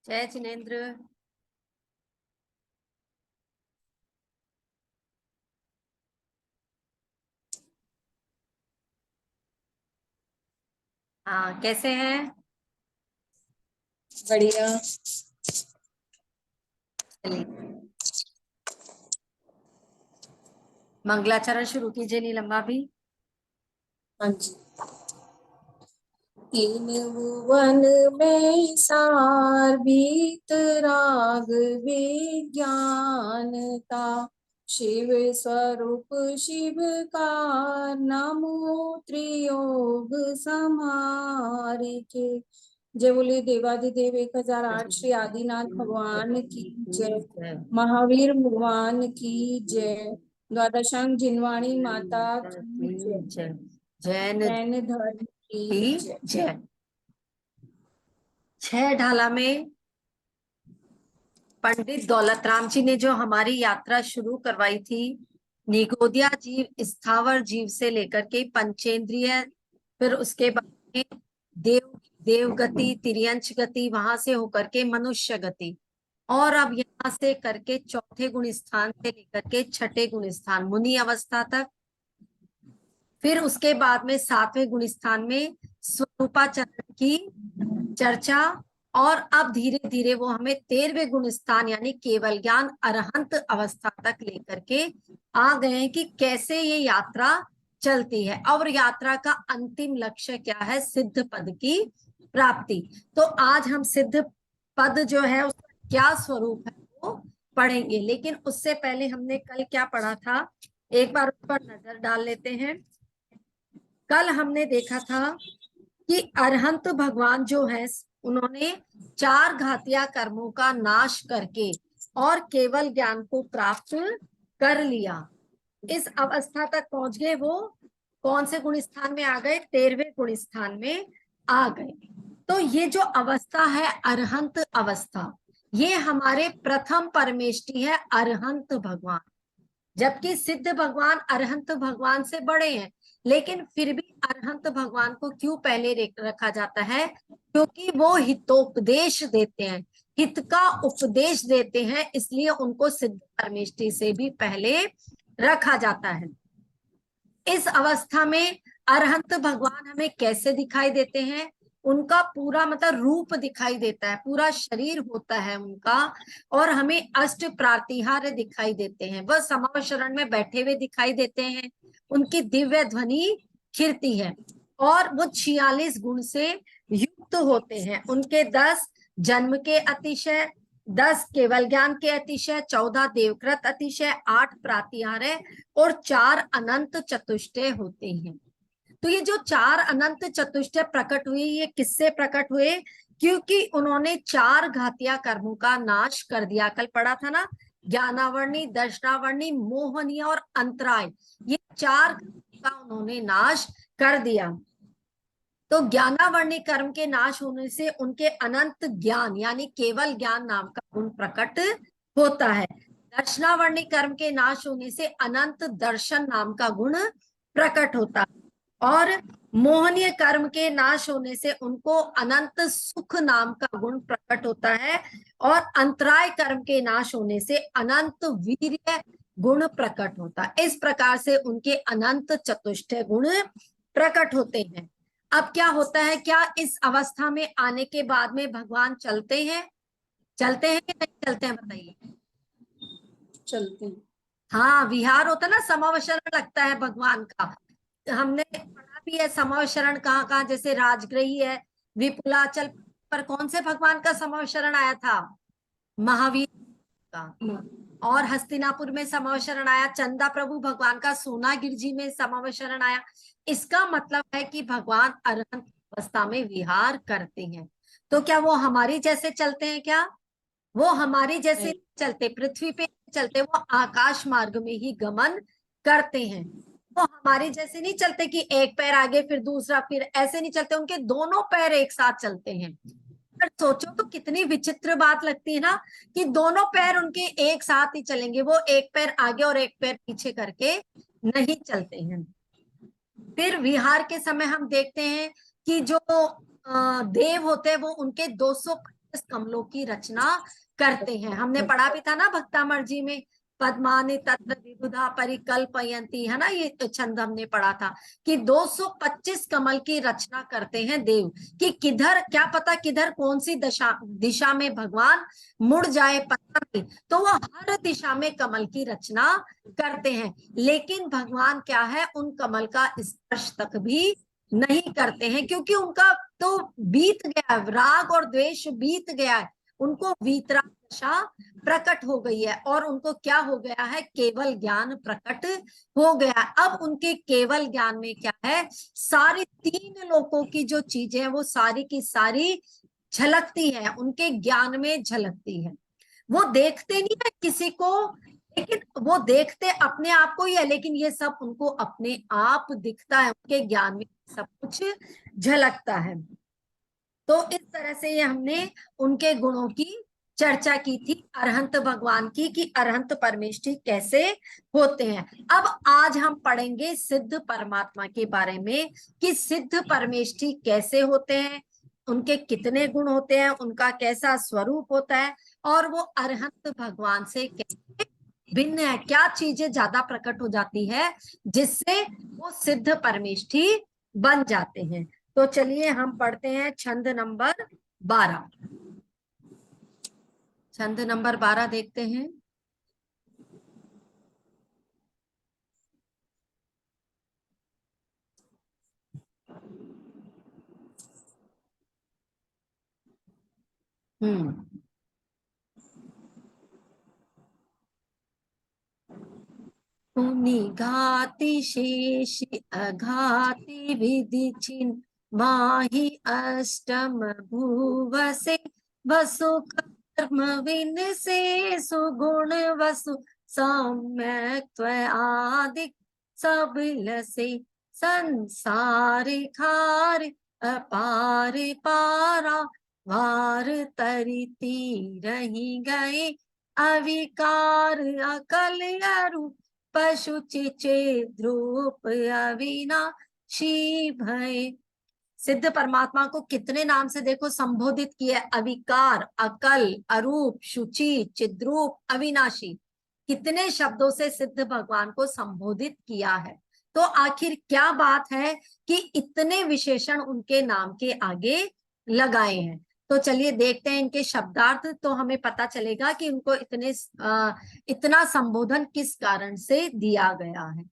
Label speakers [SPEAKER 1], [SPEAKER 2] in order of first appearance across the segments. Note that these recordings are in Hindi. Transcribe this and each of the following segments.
[SPEAKER 1] जय जिनेन्द्र। हाँ, कैसे हैं?
[SPEAKER 2] बढ़िया।
[SPEAKER 1] चलिए, मंगलाचरण शुरू कीजिए नीलम्बा भी।
[SPEAKER 2] हाँ जी। तीन भुवन में सार बीत राग विज्ञानता, शिव स्वरूप शिव का नमो त्रियोग समारिके। जय बोले देवाधिदेव 1008 श्री आदिनाथ भगवान की जय। महावीर भगवान की जय। द्वादशांग जिनवाणी माता की जय।
[SPEAKER 1] जैन
[SPEAKER 2] जैन धर्म की
[SPEAKER 1] की
[SPEAKER 2] जय।
[SPEAKER 1] जय। 6 ढाला में पंडित दौलतराम जी ने जो हमारी यात्रा शुरू करवाई थी, निगोदिया जीव स्थावर जीव से लेकर के पंचेंद्रिय, फिर उसके बाद में देव गति, तिर्यंच गति, वहां से होकर के मनुष्य गति, और अब यहाँ से करके चौथे गुण स्थान से लेकर के छठे गुण स्थान मुनि अवस्था तक, फिर उसके बाद में 7वें गुण स्थान में स्वरूपाचरण की चर्चा, और अब धीरे धीरे वो हमें 13वें गुण स्थान यानी केवल ज्ञान अरहंत अवस्था तक लेकर के आ गए हैं कि कैसे ये यात्रा चलती है। और यात्रा का अंतिम लक्ष्य क्या है? सिद्ध पद की प्राप्ति। तो आज हम सिद्ध पद जो है उसका क्या स्वरूप है वो पढ़ेंगे, लेकिन उससे पहले हमने कल क्या पढ़ा था एक बार उस पर नजर डाल लेते हैं। कल हमने देखा था कि अरहंत भगवान जो है उन्होंने 4 घातिया कर्मों का नाश करके और केवल ज्ञान को प्राप्त कर लिया। इस अवस्था तक पहुंच गए। वो कौन से गुण स्थान में आ गए? 13वें गुण स्थान में आ गए। तो ये जो अवस्था है अरहंत अवस्था, ये हमारे प्रथम परमेष्टि है अरहंत भगवान। जबकि सिद्ध भगवान अरहंत भगवान से बड़े हैं, लेकिन फिर भी अरहंत भगवान को क्यों पहले रखा जाता है? क्योंकि वो हितोपदेश देते हैं, हित का उपदेश देते हैं, इसलिए उनको सिद्ध परमेष्टि से भी पहले रखा जाता है। इस अवस्था में अरहंत भगवान हमें कैसे दिखाई देते हैं? उनका पूरा मतलब रूप दिखाई देता है, पूरा शरीर होता है उनका, और हमें अष्ट प्रातिहार्य दिखाई देते हैं। वह समावशरण में बैठे हुए दिखाई देते हैं, उनकी दिव्य ध्वनि खिरती है, और वो 46 गुण से युक्त होते हैं। उनके 10 जन्म के अतिशय, 10 केवल ज्ञान के अतिशय, 14 देवकृत अतिशय, 8 प्रातिहार्य और 4 अनंत चतुष्टय होते हैं। तो ये जो 4 अनंत चतुष्टय प्रकट हुए, ये किससे प्रकट हुए? क्योंकि उन्होंने 4 घातिया कर्मों का नाश कर दिया। कल पढ़ा था ना, ज्ञानावर्णी, दर्शनावर्णी, मोहनीय और अंतराय, ये 4 का उन्होंने नाश कर दिया। तो ज्ञानावर्णी कर्म के नाश होने से उनके अनंत ज्ञान यानी केवल ज्ञान नाम का गुण प्रकट होता है। दर्शनावर्णी कर्म के नाश होने से अनंत दर्शन नाम का गुण प्रकट होता है, और मोहनीय कर्म के नाश होने से उनको अनंत सुख नाम का गुण प्रकट होता है, और अंतराय कर्म के नाश होने से अनंत वीर्य गुण प्रकट होता है। इस प्रकार से उनके अनंत चतुष्टय गुण प्रकट होते हैं। अब क्या होता है? क्या इस अवस्था में आने के बाद में भगवान चलते हैं? चलते हैं कि नहीं चलते हैं, बताइए।
[SPEAKER 2] चलते हैं।
[SPEAKER 1] हाँ, विहार होता है ना, समावशरण लगता है भगवान का। हमने पढ़ा भी है समावशरण कहाँ कहाँ, जैसे राजगृही है, विपुलाचल पर कौन से भगवान का समावशरण आया था? महावीर का। और हस्तिनापुर में समावशरण आया, चंदा प्रभु भगवान का सोनागिर जी में समावशरण आया। इसका मतलब है कि भगवान अरहंत अवस्था में विहार करते हैं। तो क्या वो हमारी जैसे चलते हैं? क्या वो हमारी जैसे चलते? पृथ्वी पे चलते, वो आकाश मार्ग में ही गमन करते हैं। वो हमारे जैसे नहीं चलते कि एक पैर आगे फिर दूसरा, फिर ऐसे नहीं चलते, उनके दोनों पैर एक साथ चलते हैं। पर सोचो तो कितनी विचित्र बात लगती है ना, कि दोनों पैर उनके एक साथ ही चलेंगे, वो एक पैर आगे और एक पैर पीछे करके नहीं चलते हैं। फिर विहार के समय हम देखते हैं कि जो देव होते हैं वो उनके 200 226 कमलों की रचना करते हैं। हमने पढ़ा भी था ना भक्तामर जी में, पद्मानि तत्र विबुधा परिकल्पयन्ति, है ना, ये छंद हमने पढ़ा था कि 225 कमल की रचना करते हैं देव, कि किधर, क्या पता किधर कौन सी दिशा में भगवान मुड़ जाए, पता नहीं, तो वो हर दिशा में कमल की रचना करते हैं। लेकिन भगवान क्या है, उन कमल का स्पर्श तक भी नहीं करते हैं, क्योंकि उनका तो बीत गया है, राग और द्वेष बीत गया है, उनको वीतराग दशा प्रकट हो गई है, और उनको क्या हो गया है, केवल ज्ञान प्रकट हो गया है। अब उनके केवल ज्ञान में क्या है, सारी 3 लोकों की जो चीजें हैं वो सारी की सारी झलकती है, उनके ज्ञान में झलकती है। वो देखते नहीं है किसी को, लेकिन वो देखते अपने आप को ही है, लेकिन ये सब उनको अपने आप दिखता है, उनके ज्ञान में सब कुछ झलकता है। तो इस तरह से ये हमने उनके गुणों की चर्चा की थी, अरहंत भगवान की, कि अरहंत परमेष्ठी कैसे होते हैं। अब आज हम पढ़ेंगे सिद्ध परमात्मा के बारे में, कि सिद्ध परमेष्ठी कैसे होते हैं, उनके कितने गुण होते हैं, उनका कैसा स्वरूप होता है, और वो अरहंत भगवान से कैसे भिन्न है, क्या चीजें ज्यादा प्रकट हो जाती है जिससे वो सिद्ध परमेष्ठी बन जाते हैं। तो चलिए हम पढ़ते हैं छंद नंबर 12। छंद नंबर 12 देखते हैं। निघाति शेष अघाति विधि छिन्न माहि अष्टम भुवसे वसु कर्म विन से सुगुण वसु सम्यक त्वयादिक सबल से संसार खार अपार पारा वार तरिती रही गए अविकार अकल अरूप पशु चिचे ध्रुप अविनाशी भय। सिद्ध परमात्मा को कितने नाम से देखो संबोधित किया, अविकार, अकल, अरूप, शुचि, चिद्रूप, अविनाशी, कितने शब्दों से सिद्ध भगवान को संबोधित किया है। तो आखिर क्या बात है कि इतने विशेषण उनके नाम के आगे लगाए हैं। तो चलिए देखते हैं इनके शब्दार्थ, तो हमें पता चलेगा कि उनको इतना संबोधन किस कारण से दिया गया है।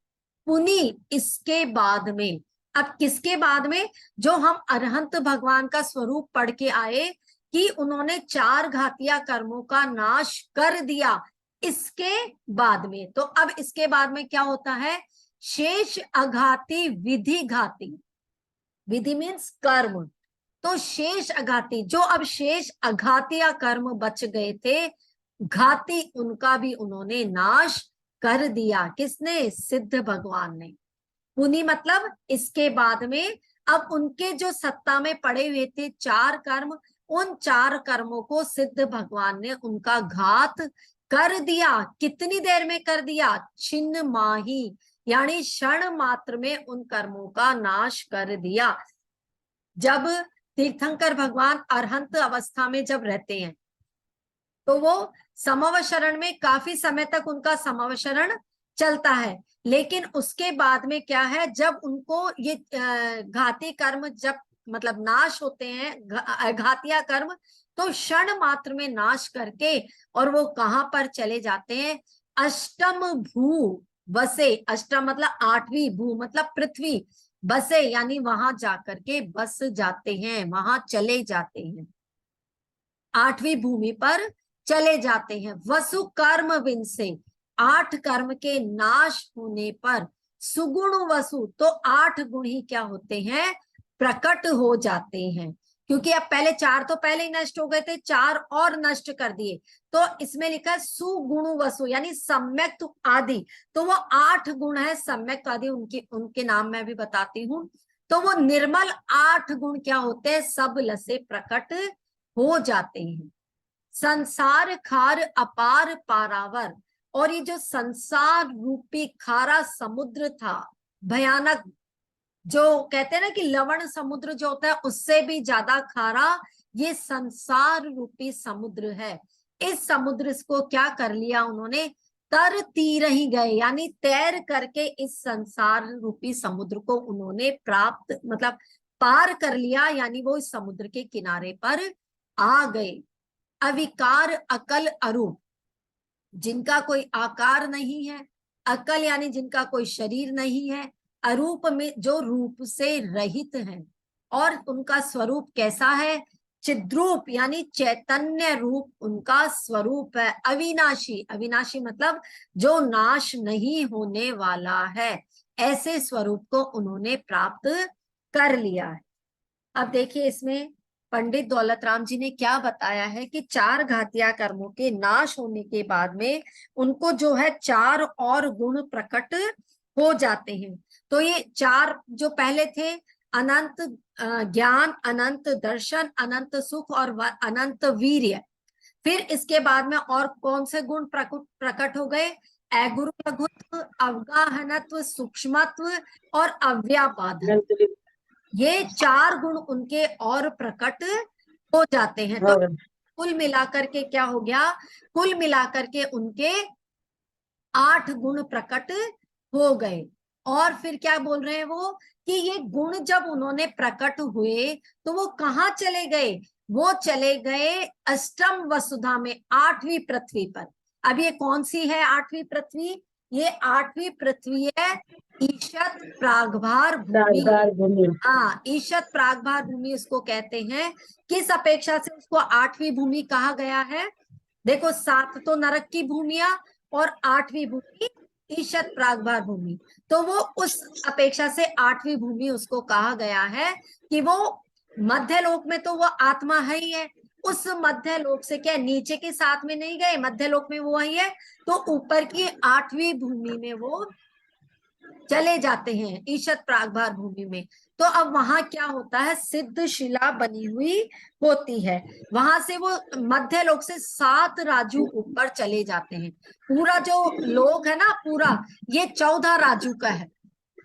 [SPEAKER 1] पुनि इसके बाद में, अब किसके बाद में, जो हम अरहंत भगवान का स्वरूप पढ़ के आए कि उन्होंने 4 घातिया कर्मों का नाश कर दिया, इसके बाद में, तो अब इसके बाद में क्या होता है, शेष अघाती विधि घाती, विधि मीन्स कर्म, तो शेष अघाती, जो अब शेष अघातिया कर्म बच गए थे, घाती उनका भी उन्होंने नाश कर दिया। किसने, सिद्ध भगवान ने। पुनि मतलब इसके बाद में, अब उनके जो सत्ता में पड़े हुए थे 4 कर्म, उन 4 कर्मों को सिद्ध भगवान ने उनका घात कर दिया। कितनी देर में कर दिया, छिन्न माही, यानी क्षण मात्र में उन कर्मों का नाश कर दिया। जब तीर्थंकर भगवान अरहंत अवस्था में जब रहते हैं, तो वो समवशरण में काफी समय तक उनका समवशरण चलता है, लेकिन उसके बाद में क्या है, जब उनको ये घाती कर्म जब मतलब नाश होते हैं, घातिया कर्म, तो क्षण मात्र में नाश करके, और वो कहाँ पर चले जाते हैं, अष्टम भू बसे, अष्टम मतलब 8वीं, भू मतलब पृथ्वी, बसे यानी वहां जाकर के बस जाते हैं, वहां चले जाते हैं, 8वीं भूमि पर चले जाते हैं। वसु कर्म विन से, 8 कर्म के नाश होने पर, सुगुण वसु, तो 8 गुण ही क्या होते हैं, प्रकट हो जाते हैं, क्योंकि अब पहले 4 तो पहले ही नष्ट हो गए थे, 4 और नष्ट कर दिए, तो इसमें लिखा है सुगुण वसु, यानी सम्यक आदि, तो वो 8 गुण है सम्यक आदि, उनके नाम मैं भी बताती हूँ। तो वो निर्मल 8 गुण क्या होते हैं, सबल से प्रकट हो जाते हैं। संसार खार अपार पारावर, और ये जो संसार रूपी खारा समुद्र था, भयानक, जो कहते हैं ना कि लवण समुद्र जो होता है उससे भी ज्यादा खारा ये संसार रूपी समुद्र है। इस समुद्र को क्या कर लिया उन्होंने, तर तीर ही गए, यानी तैर करके इस संसार रूपी समुद्र को उन्होंने प्राप्त मतलब पार कर लिया, यानी वो इस समुद्र के किनारे पर आ गए। अविकार अकल अरूप, जिनका कोई आकार नहीं है, अकल यानी जिनका कोई शरीर नहीं है, अरूप में जो रूप से रहित है, और उनका स्वरूप कैसा है, चिद्रूप यानी चैतन्य रूप उनका स्वरूप है। अविनाशी, अविनाशी मतलब जो नाश नहीं होने वाला है, ऐसे स्वरूप को उन्होंने प्राप्त कर लिया है। अब देखिए इसमें पंडित दौलत राम जी ने क्या बताया है कि चार घातिया कर्मों के नाश होने के बाद में उनको जो है चार और गुण प्रकट हो जाते हैं। तो ये चार जो पहले थे, अनंत ज्ञान, अनंत दर्शन, अनंत सुख और अनंत वीर्य। फिर इसके बाद में और कौन से गुण प्रकट हो गए, अगुरु लघुत्व, अवगाहनत्व, सूक्ष्मत्व और अव्यापादन। ये चार गुण उनके और प्रकट हो जाते हैं। तो कुल मिलाकर के क्या हो गया, कुल मिलाकर के उनके 8 गुण प्रकट हो गए। और फिर क्या बोल रहे हैं वो कि ये गुण जब उन्होंने प्रकट हुए तो वो कहाँ चले गए, वो चले गए अष्टम वसुधा में, 8वीं पृथ्वी पर। अब ये कौन सी है 8वीं पृथ्वी, ये 8वीं पृथ्वी है ईशत प्रागभार भूमि। हाँ, ईशत प्रागभार भूमि उसको कहते हैं। किस अपेक्षा से उसको 8वीं भूमि कहा गया है, देखो 7 तो नरक की भूमियां और 8वीं भूमि ईशत प्रागभार भूमि, तो वो उस अपेक्षा से 8वीं भूमि उसको कहा गया है कि वो मध्य लोक में तो वो आत्मा है ही है, उस मध्य लोक से क्या नीचे के साथ में नहीं गए, मध्य लोक में वो ही है, तो ऊपर की 8वीं भूमि में वो चले जाते हैं, ईशत प्रागभार भूमि में। तो अब वहां क्या होता है, सिद्ध शिला बनी हुई होती है, वहां से वो मध्य लोक से 7 राजू ऊपर चले जाते हैं। पूरा जो लोक है ना पूरा, ये 14 राजू का है,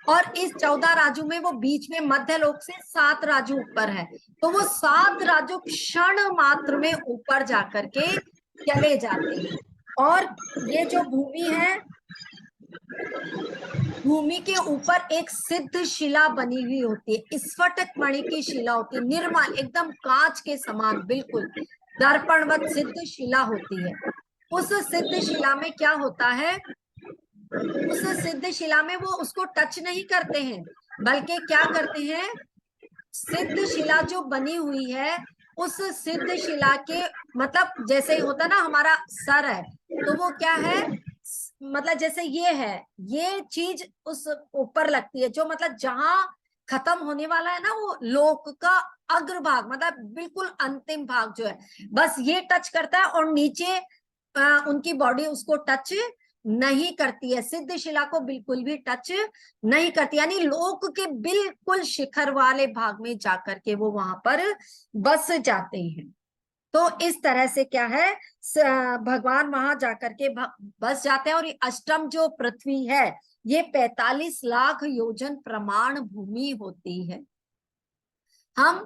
[SPEAKER 1] और इस 14 राजू में वो बीच में मध्य लोक से 7 राजू ऊपर है, तो वो 7 राजू क्षण मात्र में ऊपर जाकर के चले जाते हैं। और ये जो भूमि है, भूमि के ऊपर एक सिद्ध शिला बनी हुई होती है, स्फटिक मणि की शिला होती है, निर्मल एकदम कांच के समान, बिल्कुल दर्पणवत सिद्ध शिला होती है। उस सिद्ध शिला में क्या होता है, उस सिद्ध शिला में वो उसको टच नहीं करते हैं, बल्कि क्या करते हैं, सिद्ध शिला जो बनी हुई है उस सिद्ध शिला के मतलब जैसे ही होता ना हमारा सर है, तो वो क्या है, मतलब जैसे ये है, ये चीज उस ऊपर लगती है, जो मतलब जहां खत्म होने वाला है ना वो लोक का अग्रभाग, मतलब बिल्कुल अंतिम भाग जो है, बस ये टच करता है, और नीचे उनकी बॉडी उसको टच नहीं करती है, सिद्ध शिला को बिल्कुल भी टच नहीं करती, यानी लोक के बिल्कुल शिखर वाले भाग में जाकर के वो वहां पर बस जाते हैं। तो इस तरह से क्या है, भगवान वहां जाकर के बस जाते हैं। और ये अष्टम जो पृथ्वी है ये 45 लाख योजन प्रमाण भूमि होती है। हम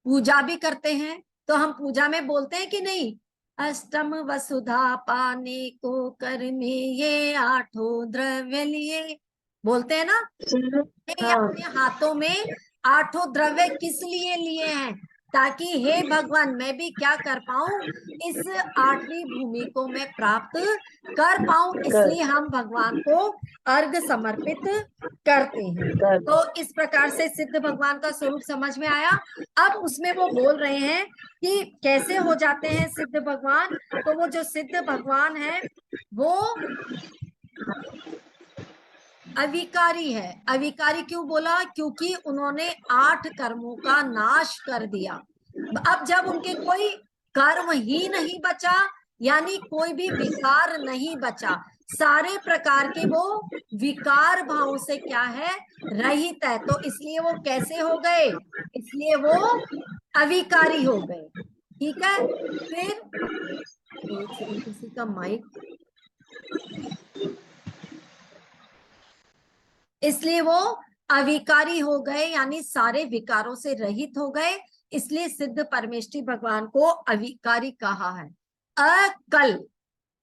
[SPEAKER 1] पूजा भी करते हैं, तो हम पूजा में बोलते हैं कि नहीं, अष्टम वसुधा पाने को कर में ये 8 द्रव्य लिए, बोलते हैं ना। ये अपने हाथों में 8 द्रव्य किस लिए लिए हैं, ताकि हे भगवान मैं भी क्या कर पाऊं, इस 8वीं भूमि को मैं प्राप्त कर पाऊं, इसलिए हम भगवान को अर्घ समर्पित करते हैं। तो इस प्रकार से सिद्ध भगवान का स्वरूप समझ में आया। अब उसमें वो बोल रहे हैं कि कैसे हो जाते हैं सिद्ध भगवान। तो वो जो सिद्ध भगवान है वो अविकारी है। अविकारी क्यों बोला, क्योंकि उन्होंने 8 कर्मों का नाश कर दिया। अब जब उनके कोई कर्म ही नहीं बचा, यानी कोई भी विकार नहीं बचा, सारे प्रकार के वो विकार भाव से क्या है, रहित है, तो इसलिए वो कैसे हो गए, इसलिए वो अविकारी हो गए। ठीक है, फिर एक सेकंड, किसी का माइक, इसलिए वो अविकारी हो गए, यानी सारे विकारों से रहित हो गए। इसलिए सिद्ध परमेष्ठी भगवान को अविकारी कहा है। अकल,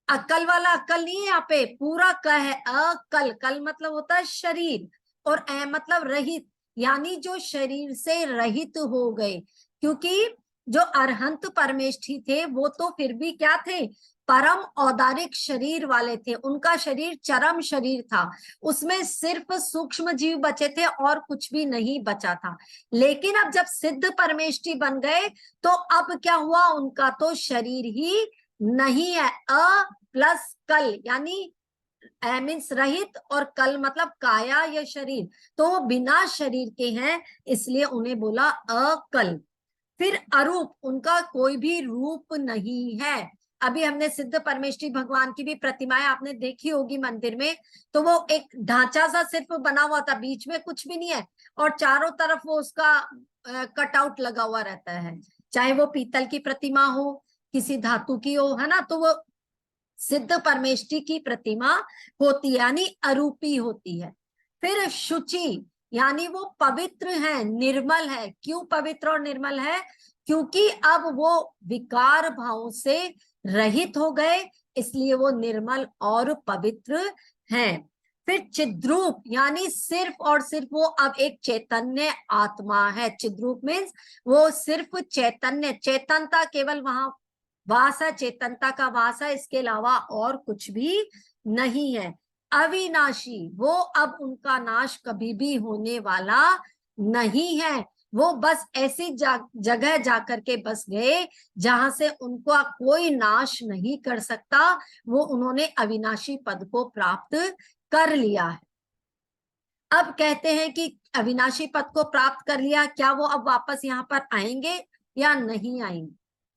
[SPEAKER 1] अकल वाला अकल नहीं है, यहाँ पे पूरा क है। अकल, कल मतलब होता है शरीर, और ए मतलब रहित, यानी जो शरीर से रहित हो गए। क्योंकि जो अरहंत परमेष्ठी थे वो तो फिर भी क्या थे, परम औदारिक शरीर वाले थे, उनका शरीर चरम शरीर था, उसमें सिर्फ सूक्ष्म जीव बचे थे और कुछ भी नहीं बचा था। लेकिन अब जब सिद्ध परमेष्ठी बन गए तो अब क्या हुआ, उनका तो शरीर ही नहीं है। अ प्लस कल यानी मीन्स रहित, और कल मतलब काया या शरीर, तो वो बिना शरीर के हैं, इसलिए उन्हें बोला अकल। फिर अरूप, उनका कोई भी रूप नहीं है। अभी हमने सिद्ध परमेष्ठी भगवान की भी प्रतिमाएं आपने देखी होगी मंदिर में, तो वो एक ढांचा सा सिर्फ बना हुआ था, बीच में कुछ भी नहीं है, और चारों तरफ वो उसका कटआउट लगा हुआ रहता है। चाहे वो पीतल की प्रतिमा हो, किसी धातु की हो, है ना, तो वो सिद्ध परमेष्ठी की प्रतिमा होती है, यानी अरूपी होती है। फिर शुचि, यानी वो पवित्र है, निर्मल है। क्यों पवित्र और निर्मल है, क्योंकि अब वो विकार भाव से रहित हो गए, इसलिए वो निर्मल और पवित्र हैं। फिर चिद्रूप, यानी सिर्फ और सिर्फ वो अब एक चैतन्य आत्मा है। चिद्रूप मीन्स वो सिर्फ चैतन्य, चेतनता केवल वहां वास है, चेतनता का वास है, इसके अलावा और कुछ भी नहीं है। अविनाशी, वो अब उनका नाश कभी भी होने वाला नहीं है। वो बस ऐसी जगह जाकर के बस गए जहां से उनका कोई नाश नहीं कर सकता, वो उन्होंने अविनाशी पद को प्राप्त कर लिया है। अब कहते हैं कि अविनाशी पद को प्राप्त कर लिया, क्या वो अब वापस यहाँ पर आएंगे या नहीं आएंगे?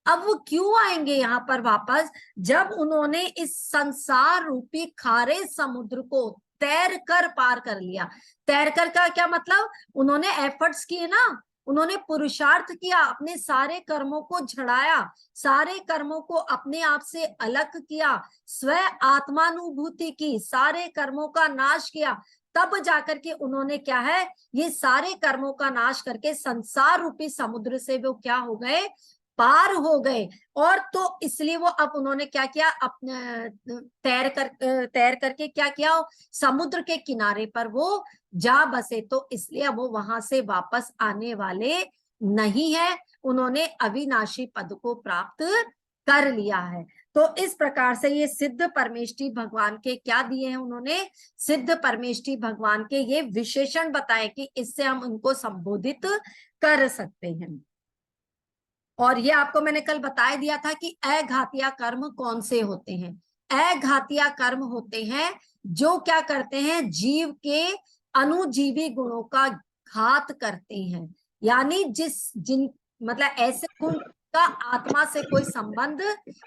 [SPEAKER 1] अब वो क्यों आएंगे यहाँ पर वापस, जब उन्होंने इस संसार रूपी खारे समुद्र को तैर कर पार कर लिया। तैर कर का क्या मतलब, उन्होंने एफर्ट्स किए ना, उन्होंने पुरुषार्थ किया, अपने सारे कर्मों को झड़ाया, सारे कर्मों को अपने आप से अलग किया, स्व आत्मानुभूति की, सारे कर्मों का नाश किया, तब जाकर के उन्होंने क्या है, ये सारे कर्मों का नाश करके संसार रूपी समुद्र से वो क्या हो गए, पार हो गए। और तो इसलिए वो अब उन्होंने क्या किया, अपने तैर करके क्या किया, समुद्र के किनारे पर वो जा बसे। तो इसलिए अब वो वहां से वापस आने वाले नहीं है, उन्होंने अविनाशी पद को प्राप्त कर लिया है। तो इस प्रकार से ये सिद्ध परमेष्ठी भगवान के क्या दिए हैं उन्होंने, सिद्ध परमेष्ठी भगवान के ये विशेषण बताए कि इससे हम उनको संबोधित कर सकते हैं। और ये आपको मैंने कल बता दिया था कि अघातीय कर्म कौन से होते हैं। अघातीय कर्म होते हैं जो क्या करते हैं, जीव के अनुजीवी गुणों का घात करते हैं, यानी जिन मतलब ऐसे गुण का आत्मा से कोई संबंध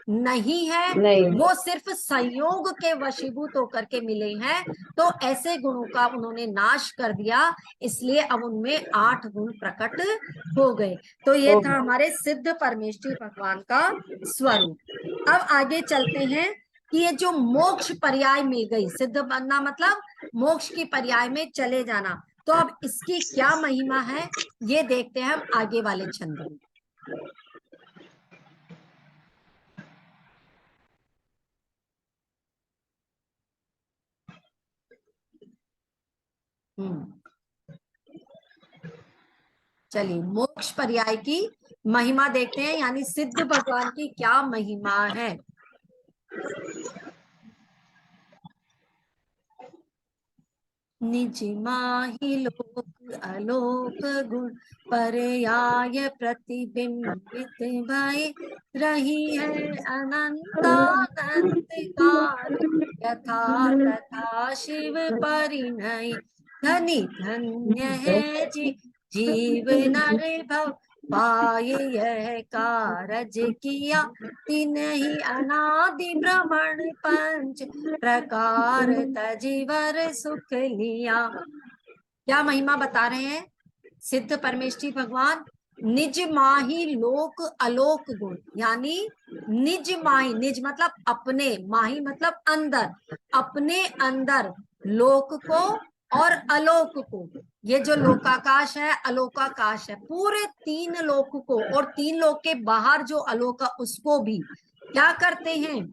[SPEAKER 1] नहीं है,
[SPEAKER 3] नहीं।
[SPEAKER 1] वो सिर्फ संयोग के वशीभूत होकर के मिले हैं, तो ऐसे गुणों का उन्होंने नाश कर दिया, इसलिए अब उनमें 8 गुण प्रकट हो गए। तो ये था हमारे सिद्ध परमेष्ठी भगवान का स्वरूप। अब आगे चलते हैं कि ये जो मोक्ष पर्याय मिल गई, सिद्ध बनना मतलब मोक्ष की पर्याय में चले जाना, तो अब इसकी क्या महिमा है ये देखते हैं हम आगे वाले छंद में। चलिए मोक्ष पर्याय की महिमा देखते हैं, यानी सिद्ध भगवान की क्या महिमा है। निज माहि लोक आलोक गुण पर्याय प्रतिबिंबित भय रही है अनंतानंत काल, यथा तथा शिव परिणय धनी धन्य है जीव नर भव पाए यह कारज किया, तिन्हि अनादि भ्रमण पंच प्रकार तजीवर सुख लिया। क्या महिमा बता रहे हैं सिद्ध परमेष्ठी भगवान, निज माही लोक अलोक गुण, यानी निज माही, निज मतलब अपने, माही मतलब अंदर, अपने अंदर लोक को और अलोक को, ये जो लोकाकाश है अलोकाकाश है, पूरे 3 लोक को और 3 लोक के बाहर जो अलोक उसको भी क्या करते हैं,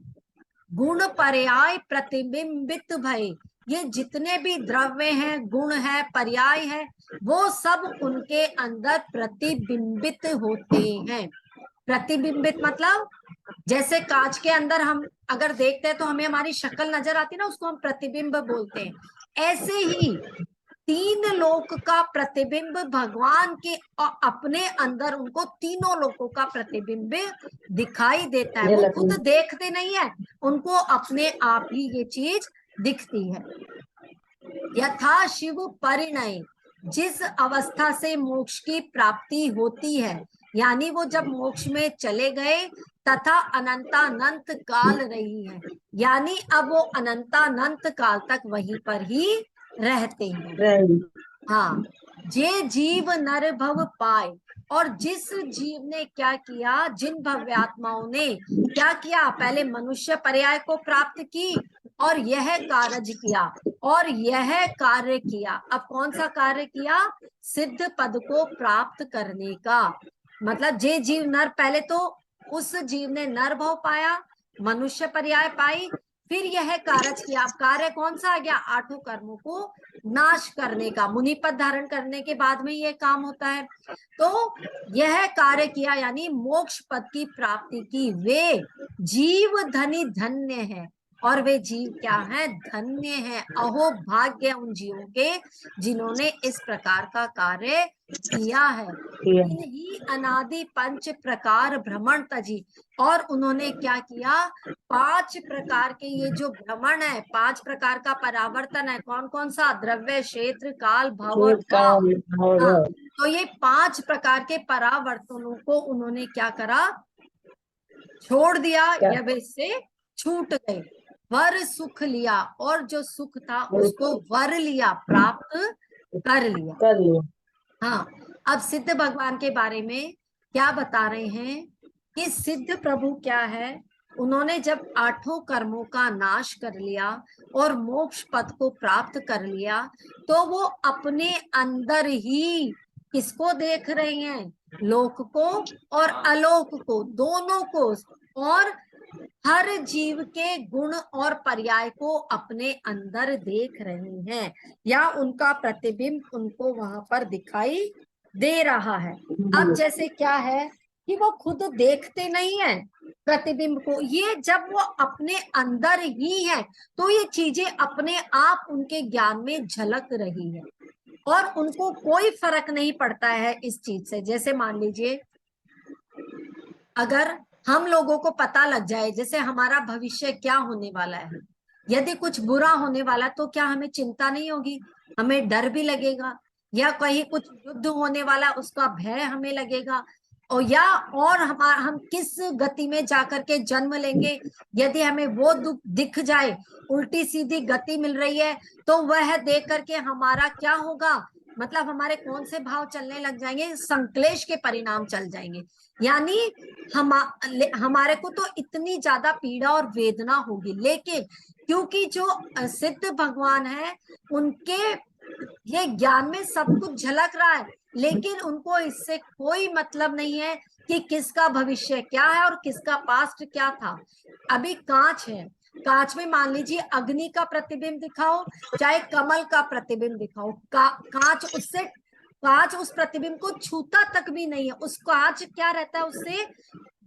[SPEAKER 1] गुण पर्याय प्रतिबिंबित भय। ये जितने भी द्रव्य हैं, गुण है, पर्याय है, वो सब उनके अंदर प्रतिबिंबित होते हैं। प्रतिबिंबित मतलब जैसे कांच के अंदर हम अगर देखते हैं तो हमें हमारी शक्ल नजर आती है ना, उसको हम प्रतिबिंब बोलते हैं। ऐसे ही 3 लोक का प्रतिबिंब भगवान के अपने अंदर उनको तीनों लोकों का प्रतिबिंब दिखाई देता है। वो खुद देखते नहीं है, उनको अपने आप ही ये चीज दिखती है। यथा शिव परिणय, जिस अवस्था से मोक्ष की प्राप्ति होती है, यानी वो जब मोक्ष में चले गए तथा अनंतानंत काल रही है, यानी अब वो अनंतानंत काल तक वहीं पर ही रहते हैं। हाँ, जे जीव नर भव पाए, और जिस जीव ने क्या किया, जिन भव्यात्माओं ने क्या किया, पहले मनुष्य पर्याय को प्राप्त की और यह कार्य किया, और यह कार्य किया। अब कौन सा कार्य किया, सिद्ध पद को प्राप्त करने का। मतलब जे जीव नर, पहले तो उस जीव ने नर भव पाया, मनुष्य पर्याय पाई, फिर यह कार्य किया। अब कार्य कौन सा आ गया, 8 कर्मों को नाश करने का। मुनि पद धारण करने के बाद में यह काम होता है। तो यह कार्य किया यानी मोक्ष पद की प्राप्ति की। वे जीव धनी धन्य है, और वे जीव क्या है, धन्य है। अहो भाग्य उन जीवों के जिन्होंने इस प्रकार का कार्य किया है। इन्हीं अनादि 5 प्रकार भ्रमण तजी, और उन्होंने क्या किया, 5 प्रकार के ये जो भ्रमण है, 5 प्रकार का परावर्तन है। कौन कौन सा, द्रव्य, क्षेत्र, काल, भव और भाव। हाँ, तो ये 5 प्रकार के परावर्तनों को उन्होंने क्या करा, छोड़ दिया, या वे इससे छूट गए। वर सुख लिया, और जो सुख था उसको वर लिया, प्राप्त कर लिया। हाँ, अब सिद्ध भगवान के बारे में क्या बता रहे हैं कि सिद्ध प्रभु क्या है, उन्होंने जब 8 कर्मों का नाश कर लिया और मोक्ष पद को प्राप्त कर लिया, तो वो अपने अंदर ही किसको देख रहे हैं, लोक को और अलोक को, दोनों को, और हर जीव के गुण और पर्याय को अपने अंदर देख रहे हैं, या उनका प्रतिबिंब उनको वहां पर दिखाई दे रहा है। अब जैसे क्या है कि वो खुद देखते नहीं है प्रतिबिंब को, ये जब वो अपने अंदर ही है तो ये चीजें अपने आप उनके ज्ञान में झलक रही है, और उनको कोई फर्क नहीं पड़ता है इस चीज से। जैसे मान लीजिए अगर हम लोगों को पता लग जाए जैसे हमारा भविष्य क्या होने वाला है, यदि कुछ बुरा होने वाला तो क्या हमें चिंता नहीं होगी, हमें डर भी लगेगा, या कहीं कुछ युद्ध होने वाला उसका भय हमें लगेगा, और या और हम किस गति में जाकर के जन्म लेंगे, यदि हमें वो दुख दिख जाए, उल्टी सीधी गति मिल रही है, तो वह देख करके हमारा क्या होगा, मतलब हमारे कौन से भाव चलने लग जाएंगे, संक्लेश के परिणाम चल जाएंगे। यानी हमारे को तो इतनी ज्यादा पीड़ा और वेदना होगी, लेकिन क्योंकि जो सिद्ध भगवान है उनके ये ज्ञान में सब कुछ झलक रहा है, लेकिन उनको इससे कोई मतलब नहीं है कि किसका भविष्य क्या है और किसका पास्ट क्या था। अभी कांच है, कांच में मान लीजिए अग्नि का प्रतिबिंब दिखाओ चाहे कमल का प्रतिबिंब दिखाओ, कांच उस प्रतिबिंब को छूता तक भी नहीं है, उस कांच क्या रहता है, उससे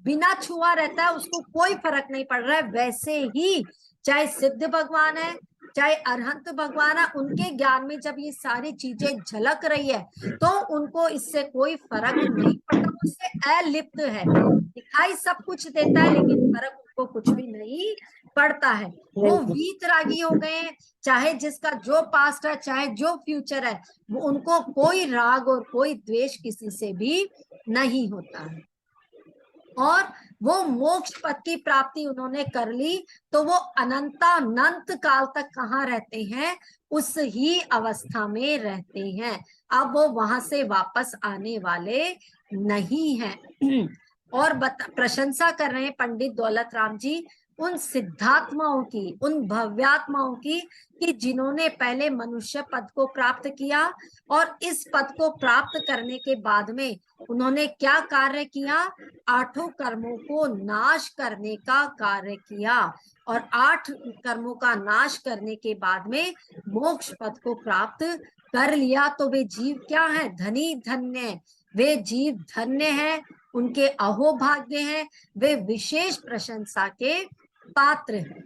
[SPEAKER 1] बिना छुआ रहता है, उसको कोई फर्क नहीं पड़ रहा है। वैसे ही चाहे सिद्ध भगवान है चाहे अरहंत भगवान है, उनके ज्ञान में जब ये सारी चीजें झलक रही है तो उनको इससे कोई फर्क नहीं पड़ता, उससे अलिप्त है, दिखाई सब कुछ देता है लेकिन फर्क उनको कुछ भी नहीं पड़ता है। वो वीतरागी हो गए, चाहे जिसका जो पास्ट है चाहे जो फ्यूचर है, वो उनको कोई राग और कोई द्वेष किसी से भी नहीं होता है। और वो मोक्ष पद की प्राप्ति उन्होंने कर ली तो वो अनंतानंत काल तक कहाँ रहते हैं, उस ही अवस्था में रहते हैं। अब वो वहां से वापस आने वाले नहीं हैं। और प्रशंसा कर रहे हैं पंडित दौलत राम जी, उन सिद्धात्माओं की, उन भव्यात्माओं की, कि जिन्होंने पहले मनुष्य पद को प्राप्त किया और इस पद को प्राप्त करने के बाद में उन्होंने क्या कार्य किया, आठों कर्मों को नाश करने का कार्य किया, और 8 कर्मों का नाश करने के बाद में मोक्ष पद को प्राप्त कर लिया। तो वे जीव क्या है, धनी धन्य, वे जीव धन्य हैं, उनके अहोभाग्य हैं, वे विशेष प्रशंसा के पात्र हैं।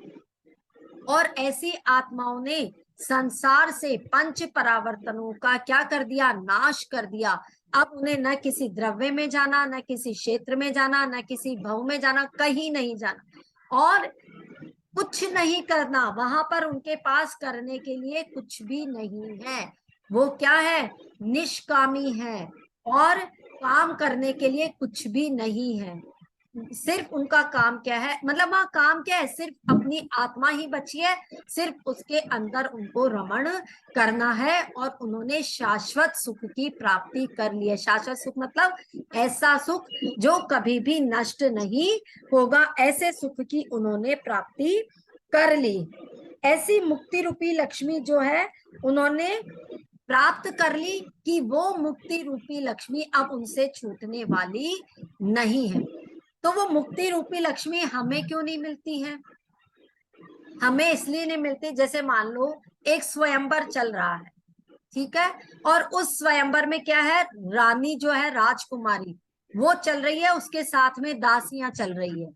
[SPEAKER 1] और ऐसी आत्माओं ने संसार से 5 परावर्तनों का क्या कर दिया, नाश कर दिया। अब उन्हें न किसी द्रव्य में जाना, न किसी क्षेत्र में जाना, न किसी भव में जाना, कहीं नहीं जाना और कुछ नहीं करना। वहां पर उनके पास करने के लिए कुछ भी नहीं है। वो क्या है, निष्कामी है और काम करने के लिए कुछ भी नहीं है। सिर्फ उनका काम क्या है, मतलब वहाँ काम क्या है, सिर्फ अपनी आत्मा ही बची है, सिर्फ उसके अंदर उनको रमण करना है और उन्होंने शाश्वत सुख की प्राप्ति कर ली है। शाश्वत सुख मतलब ऐसा सुख जो कभी भी नष्ट नहीं होगा, ऐसे सुख की उन्होंने प्राप्ति कर ली। ऐसी मुक्ति रूपी लक्ष्मी जो है उन्होंने प्राप्त कर ली कि वो मुक्ति रूपी लक्ष्मी अब उनसे छूटने वाली नहीं है। तो वो मुक्ति रूपी लक्ष्मी हमें क्यों नहीं मिलती है, हमें इसलिए नहीं मिलती, जैसे मान लो एक स्वयंवर चल रहा है, ठीक है, और उस स्वयंवर में क्या है, रानी जो है राजकुमारी वो चल रही है, उसके साथ में दासियां चल रही है।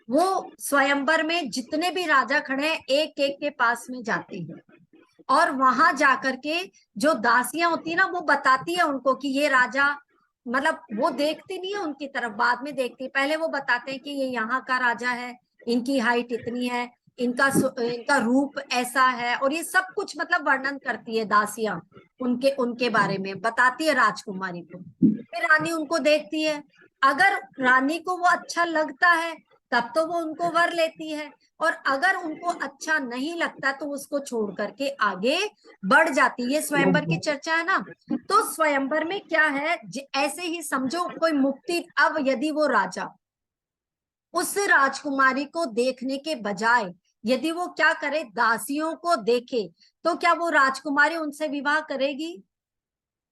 [SPEAKER 1] वो स्वयंवर में जितने भी राजा खड़े हैं एक एक के पास में जाती है और वहां जाकर के जो दासियां होती है ना वो बताती है उनको कि ये राजा, मतलब वो देखती नहीं है उनकी तरफ, बाद में देखती है, पहले वो बताते हैं कि ये यहाँ का राजा है, इनकी हाइट इतनी है, इनका रूप ऐसा है, और ये सब कुछ मतलब वर्णन करती है दासियां, उनके उनके बारे में बताती है राजकुमारी को। फिर रानी उनको देखती है, अगर रानी को वो अच्छा लगता है तब तो वो उनको वर लेती है, और अगर उनको अच्छा नहीं लगता तो उसको छोड़ करके आगे बढ़ जाती है। ये स्वयंवर की चर्चा है ना। तो स्वयंवर में क्या है, ऐसे ही समझो कोई मुक्ति, अब यदि वो राजा उस राजकुमारी को देखने के बजाय यदि वो क्या करे, दासियों को देखे, तो क्या वो राजकुमारी उनसे विवाह करेगी,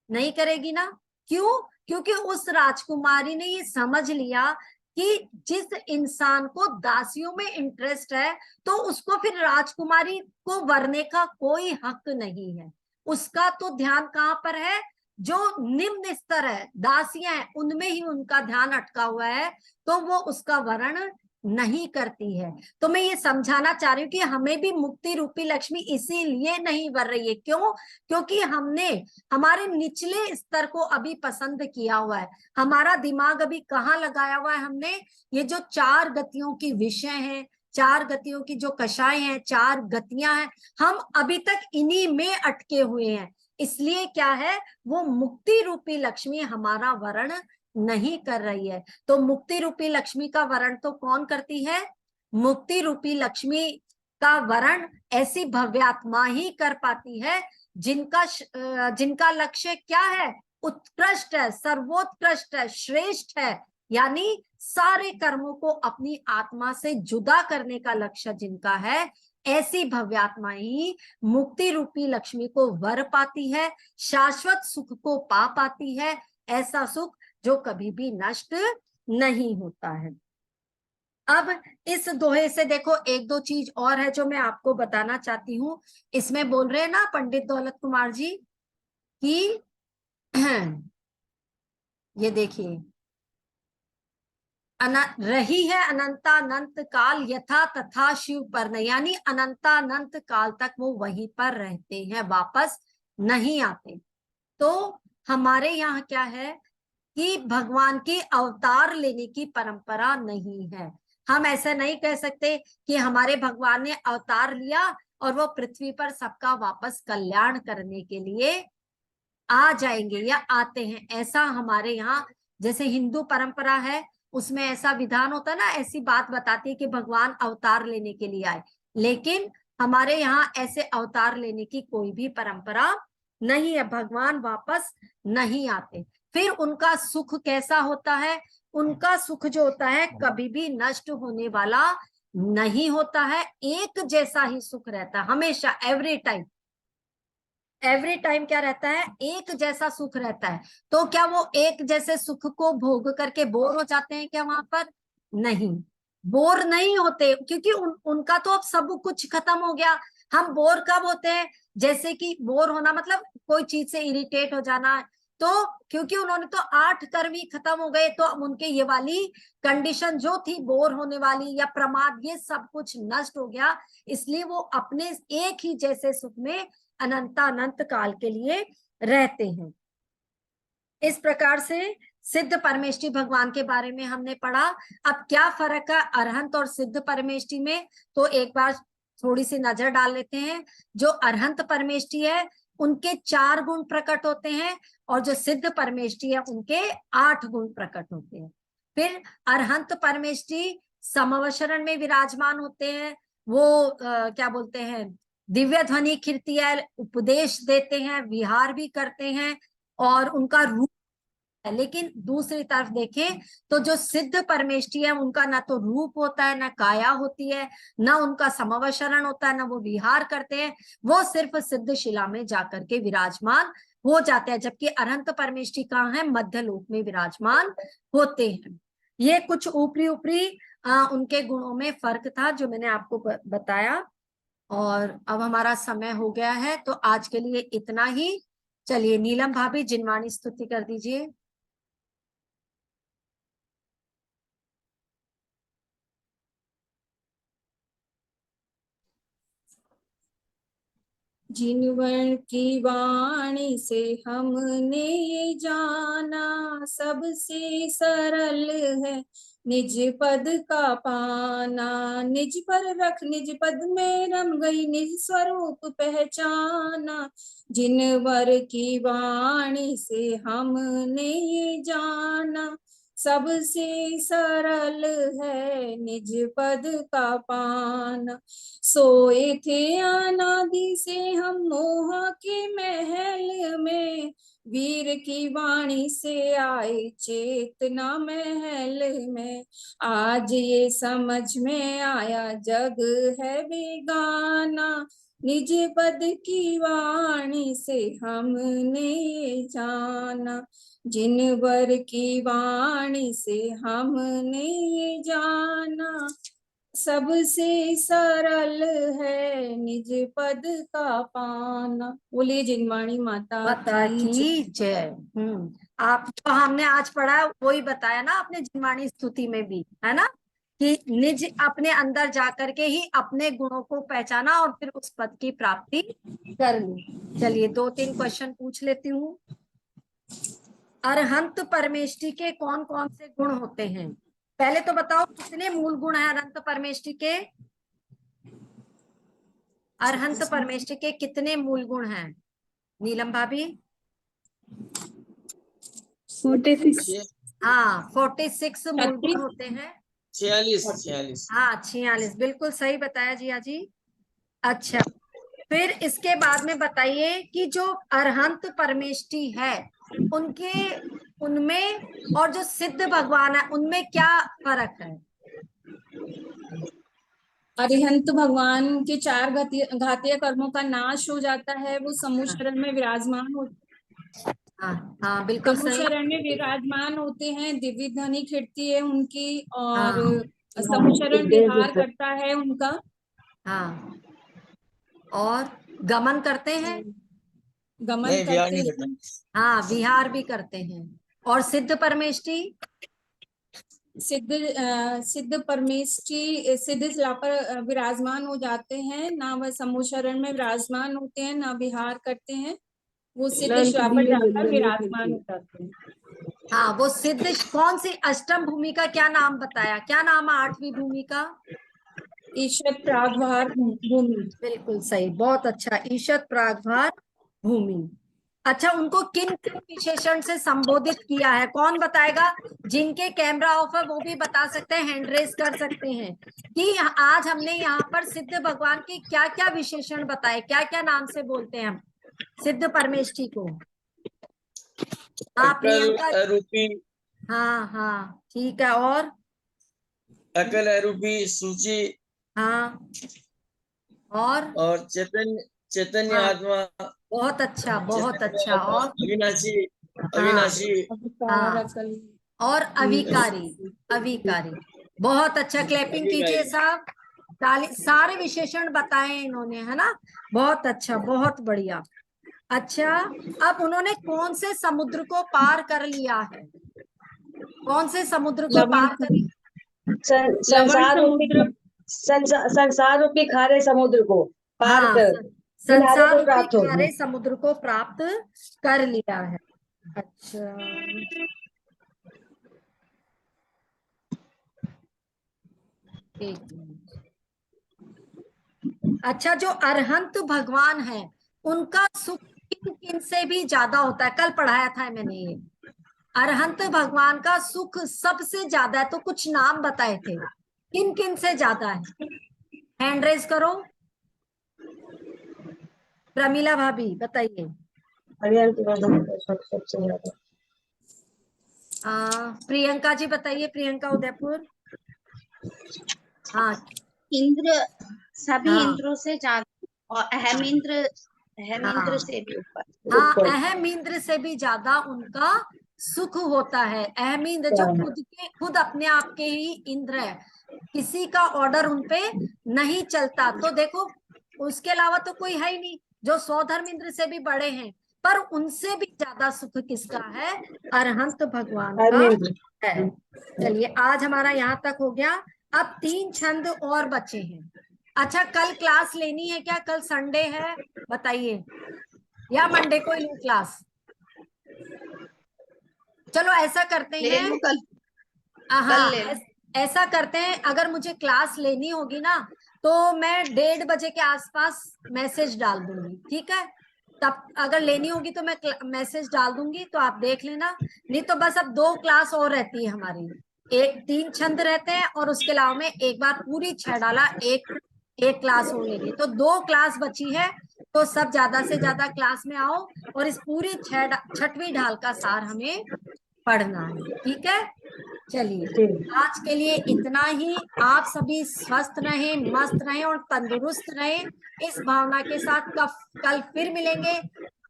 [SPEAKER 1] नहीं करेगी ना। क्यों, क्योंकि उस राजकुमारी ने ये समझ लिया कि जिस इंसान को दासियों में इंटरेस्ट है तो उसको फिर राजकुमारी को वरने का कोई हक नहीं है। उसका तो ध्यान कहाँ पर है, जो निम्न स्तर है, दासियां हैं, उनमें ही उनका ध्यान अटका हुआ है, तो वो उसका वर्ण नहीं करती है। तो मैं ये समझाना चाह रही हूँ कि हमें भी मुक्ति रूपी लक्ष्मी इसीलिए नहीं वर रही है। क्यों, क्योंकि हमने हमारे निचले स्तर को अभी पसंद किया हुआ है। हमारा दिमाग अभी कहाँ लगाया हुआ है, हमने ये जो 4 गतियों की विषय हैं, 4 गतियों की जो कषाय हैं, 4 गतियां हैं, हम अभी तक इन्हीं में अटके हुए हैं। इसलिए क्या है, वो मुक्ति रूपी लक्ष्मी हमारा वर्ण नहीं कर रही है। तो मुक्ति रूपी लक्ष्मी का वर्ण तो कौन करती है, मुक्ति रूपी लक्ष्मी का वर्ण ऐसी भव्यात्मा ही कर पाती है जिनका लक्ष्य क्या है, उत्कृष्ट है, सर्वोत्कृष्ट है, श्रेष्ठ है, यानी सारे कर्मों को अपनी आत्मा से जुदा करने का लक्ष्य जिनका है, ऐसी भव्यात्मा ही मुक्ति रूपी लक्ष्मी को वर पाती है, शाश्वत सुख को पा पाती है, ऐसा सुख जो कभी भी नष्ट नहीं होता है। अब इस दोहे से देखो एक दो चीज और है जो मैं आपको बताना चाहती हूँ। इसमें बोल रहे हैं ना पंडित दौलत कुमार जी कि ये देखिए, रही है अनंतानंत काल यथा तथा शिव पर, यानी अनंतानंत काल तक वो वहीं पर रहते हैं, वापस नहीं आते। तो हमारे यहाँ क्या है कि भगवान की अवतार लेने की परंपरा नहीं है। हम ऐसा नहीं कह सकते कि हमारे भगवान ने अवतार लिया और वो पृथ्वी पर सबका वापस कल्याण करने के लिए आ जाएंगे या आते हैं। ऐसा हमारे यहाँ जैसे हिंदू परंपरा है उसमें ऐसा विधान होता है ना, ऐसी बात बताती है कि भगवान अवतार लेने के लिए आए, लेकिन हमारे यहाँ ऐसे अवतार लेने की कोई भी परंपरा नहीं है। भगवान वापस नहीं आते। फिर उनका सुख कैसा होता है, उनका सुख जो होता है कभी भी नष्ट होने वाला नहीं होता है, एक जैसा ही सुख रहता है हमेशा, एवरी टाइम। एवरी टाइम क्या रहता है, एक जैसा सुख रहता है। तो क्या वो एक जैसे सुख को भोग करके बोर हो जाते हैं क्या वहां पर? नहीं, बोर नहीं होते, क्योंकि उनका तो अब सब कुछ खत्म हो गया। हम बोर कब होते हैं? जैसे कि बोर होना मतलब कोई चीज से इरिटेट हो जाना। तो क्योंकि उन्होंने तो 8 कर्म ही खत्म हो गए, तो अब उनके ये वाली कंडीशन जो थी बोर होने वाली या प्रमाद, ये सब कुछ नष्ट हो गया। इसलिए वो अपने एक ही जैसे सुख में अनंत काल के लिए रहते हैं। इस प्रकार से सिद्ध परमेष्टि भगवान के बारे में हमने पढ़ा। अब क्या फर्क है अरहंत और सिद्ध परमेष्टि में, तो एक बार थोड़ी सी नजर डाल लेते हैं। जो अरहंत परमेष्टि है उनके 4 गुण प्रकट होते हैं, और जो सिद्ध परमेष्टि है उनके 8 गुण प्रकट होते हैं। फिर अरहंत परमेष्टि समवशरण में विराजमान होते हैं। वो क्या बोलते हैं, दिव्य ध्वनि कीर्ति है, उपदेश देते हैं, विहार भी करते हैं, और उनका रूप है। लेकिन दूसरी तरफ देखें तो जो सिद्ध परमेष्टि है उनका ना तो रूप होता है, ना काया होती है, ना उनका समवशरण होता है, ना वो विहार करते हैं। वो सिर्फ सिद्ध शिला में जाकर के विराजमान हो जाते हैं, जबकि अनंत परमेष्टि कहाँ है, मध्य लोक में विराजमान होते हैं। ये कुछ ऊपरी ऊपरी उनके गुणों में फर्क था जो मैंने आपको बताया। और अब हमारा समय हो गया है, तो आज के लिए इतना ही। चलिए नीलम भाभी जिनवाणी स्तुति कर दीजिए।
[SPEAKER 2] जिनवर की वाणी से हमने ये जाना, सबसे सरल है निज पद का पाना। निज पर रख निज पद में रम गई, निज स्वरूप पहचाना। जिनवर की वाणी से हमने ये जाना, सबसे सरल है निज पद का पाना। सोए थे अनादि से हम मोह के महल में, वीर की वाणी से आए चेतना महल में। आज ये समझ में आया जग है बेगाना, निज पद की वाणी से हमने जाना। जिनवर की वाणी से हमने ये जाना, सबसे सरल है निज पद का पाना। बोलिए जिनवाणी माता
[SPEAKER 1] माता
[SPEAKER 2] की जय।
[SPEAKER 1] की जय। आप जो हमने आज पढ़ा वही बताया ना अपने जिनवाणी स्तुति में भी, है ना, कि निज अपने अंदर जाकर के ही अपने गुणों को पहचाना और फिर उस पद की प्राप्ति कर ली। चलिए 2-3 क्वेश्चन पूछ लेती हूँ। अरहंत परमेष्टि के कौन कौन से गुण होते हैं? पहले तो बताओ कितने मूल गुण है अरहंत परमेष्टि के? अरहंत परमेष्टि के कितने मूल गुण हैं नीलम भाभी?
[SPEAKER 2] 46।
[SPEAKER 1] हाँ 46 मूल गुण
[SPEAKER 2] 36।
[SPEAKER 1] होते हैं।
[SPEAKER 3] 46।
[SPEAKER 1] हाँ 46, बिल्कुल सही बताया जिया जी। अच्छा, फिर इसके बाद में बताइए कि जो अरहंत परमेष्टि है उनके उनमें और जो सिद्ध भगवान है उनमें क्या फर्क है?
[SPEAKER 2] अरिहंत भगवान के 4 घातीय कर्मों का नाश हो जाता है, वो समूह
[SPEAKER 1] हाँ
[SPEAKER 2] शरण में विराजमान होते
[SPEAKER 1] हाँ बिल्कुल
[SPEAKER 2] समूह
[SPEAKER 1] सही।
[SPEAKER 2] शरण में विराजमान होते हैं, दिव्य ध्वनि खिड़ती है उनकी, और
[SPEAKER 1] हाँ
[SPEAKER 2] समूह शरण विहार करता है उनका।
[SPEAKER 1] हाँ, और गमन करते हैं।
[SPEAKER 2] गमन
[SPEAKER 3] नहीं, व्याह
[SPEAKER 2] करते
[SPEAKER 3] नहीं
[SPEAKER 2] हैं।
[SPEAKER 3] करता।
[SPEAKER 1] हाँ विहार भी करते हैं। और सिद्ध परमेष्टि?
[SPEAKER 2] सिद्ध परमेष्टि सिद्ध शिला पर विराजमान हो जाते हैं, ना वह समूह शरण में विराजमान होते हैं ना विहार करते हैं, वो सिद्ध शिला पर जाकर विराजमान हो जाते हैं।
[SPEAKER 1] हाँ वो सिद्ध कौन सी अष्टम भूमि का क्या नाम बताया, क्या नाम है 8वीं भूमि का?
[SPEAKER 2] ईश्वर प्रागभार भूमि।
[SPEAKER 1] बिल्कुल सही, बहुत अच्छा, ईशत प्रागभार भूमि। अच्छा, उनको किन किन विशेषण से संबोधित किया है, कौन बताएगा? जिनके कैमरा ऑफ है वो भी बता सकते हैं, हैंड रेस कर सकते हैं कि आज हमने यहाँ पर सिद्ध भगवान के क्या क्या विशेषण बताए, क्या क्या नाम से बोलते हैं हम सिद्ध परमेष्ठी को। हाँ
[SPEAKER 3] अकल
[SPEAKER 1] प्रियंका।
[SPEAKER 3] अरूपी,
[SPEAKER 1] हाँ हाँ ठीक है, और?
[SPEAKER 3] अकल अरूपी सूची
[SPEAKER 1] हाँ, और
[SPEAKER 3] चैतन्य चैतन्य
[SPEAKER 1] हाँ,
[SPEAKER 3] आत्मा,
[SPEAKER 1] बहुत अच्छा, बहुत
[SPEAKER 3] चैतन्य
[SPEAKER 1] अच्छा।
[SPEAKER 3] आत्मा,
[SPEAKER 1] और
[SPEAKER 3] अविनाशी,
[SPEAKER 1] हाँ,
[SPEAKER 3] अविनाशी,
[SPEAKER 2] अवतार
[SPEAKER 1] हाँ,
[SPEAKER 2] अकल
[SPEAKER 1] और अविकारी, अविकारी। बहुत अच्छा, क्लैपिंग कीजिए
[SPEAKER 3] अधिकारी।
[SPEAKER 1] सब। ताली। सारे विशेषण बताए इन्होंने, है ना। बहुत अच्छा, बहुत बढ़िया। अच्छा, अब उन्होंने कौन से समुद्र को पार कर लिया है? कौन से समुद्र को
[SPEAKER 2] लवण
[SPEAKER 1] पार कर लिया?
[SPEAKER 2] लवण
[SPEAKER 4] संसार
[SPEAKER 2] समुद्र
[SPEAKER 4] रूपी संसार रूपी खारे समुद्र को पार
[SPEAKER 1] हाँ,
[SPEAKER 4] कर किनारे
[SPEAKER 1] संसार
[SPEAKER 4] को
[SPEAKER 1] रूपी
[SPEAKER 4] प्राप्त हो
[SPEAKER 1] खारे
[SPEAKER 4] गया।
[SPEAKER 1] समुद्र को प्राप्त कर लिया है। अच्छा, एक मिनट। अच्छा, जो अरहंत भगवान है, उनका सुख किन किन से भी ज्यादा होता है? कल पढ़ाया था मैंने ये। अरहंत भगवान का सुख सबसे ज्यादा है, तो कुछ नाम बताए थे, किन किन से ज्यादा है? हैंड रेज करो। प्रमीला भाभी बताइए।
[SPEAKER 4] अरिहंत वर्धन का सबसे ज्यादा।
[SPEAKER 1] प्रियंका जी बताइए, प्रियंका उदयपुर। हाँ,
[SPEAKER 5] इंद्र, सभी
[SPEAKER 1] हाँ,
[SPEAKER 5] इंद्रों से ज्यादा, और अहम इंद्र
[SPEAKER 1] हाँ,
[SPEAKER 5] से भी ऊपर।
[SPEAKER 1] हाँ,
[SPEAKER 4] ऊपर
[SPEAKER 1] अहम इंद्र से भी ज्यादा उनका सुख होता है। अहम इंद्र जो खुद अपने आप के ही इंद्र है, किसी का ऑर्डर उनपे नहीं चलता। तो देखो, उसके अलावा तो कोई है ही नहीं। जो 100 धर्म इंद्र से भी बड़े हैं, पर उनसे भी ज्यादा सुख किसका है? अरहंत भगवान का
[SPEAKER 4] अरविंद।
[SPEAKER 1] है। चलिए, आज हमारा यहाँ तक हो गया। अब 3 छंद और बचे हैं। अच्छा, कल क्लास लेनी है क्या? कल संडे है, बताइए, या मंडे को ही लूं क्लास? चलो ऐसा करते
[SPEAKER 5] ले
[SPEAKER 1] हैं।
[SPEAKER 5] लो कल,
[SPEAKER 1] हाँ,
[SPEAKER 5] ले लो।
[SPEAKER 1] ऐसा करते हैं, अगर मुझे क्लास लेनी होगी ना, तो मैं 1:30 बजे के आसपास मैसेज डाल दूंगी, ठीक है? तब अगर लेनी होगी तो मैं मैसेज डाल दूंगी, तो आप देख लेना। नहीं तो बस अब 2 क्लास और रहती है हमारी। 3 छंद रहते हैं, और उसके अलावा में एक बार पूरी 6 डाला, एक क्लास और लेंगे, तो 2 क्लास बची है। तो सब ज्यादा से ज्यादा क्लास में आओ, और इस पूरी 6वीं ढाल का सार हमें पढ़ना है, ठीक है? चलिए,
[SPEAKER 4] ठीक।
[SPEAKER 1] आज के लिए इतना ही। आप सभी स्वस्थ रहें, मस्त रहें और तंदुरुस्त रहें, इस भावना के साथ। कल फिर मिलेंगे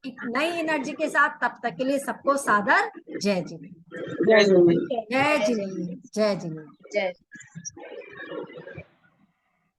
[SPEAKER 1] एक नई एनर्जी के साथ। तब तक के लिए सबको सादर जय जिनेन्द्र।
[SPEAKER 4] जय जय।
[SPEAKER 1] जय जिनेन्द्र, जय जिनेन्द्र।
[SPEAKER 5] जय